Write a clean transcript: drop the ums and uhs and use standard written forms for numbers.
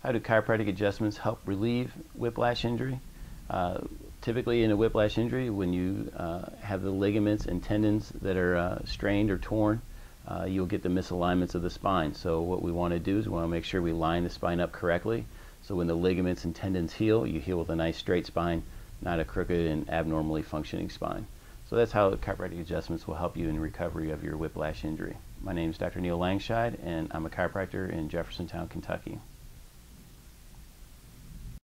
How do chiropractic adjustments help relieve whiplash injury? Typically in a whiplash injury, when you have the ligaments and tendons that are strained or torn, you'll get the misalignments of the spine. So what we want to do is we want to make sure we line the spine up correctly. So when the ligaments and tendons heal, you heal with a nice straight spine, not a crooked and abnormally functioning spine. So that's how chiropractic adjustments will help you in recovery of your whiplash injury. My name is Dr. Langschied, and I'm a chiropractor in Jeffersontown, Kentucky.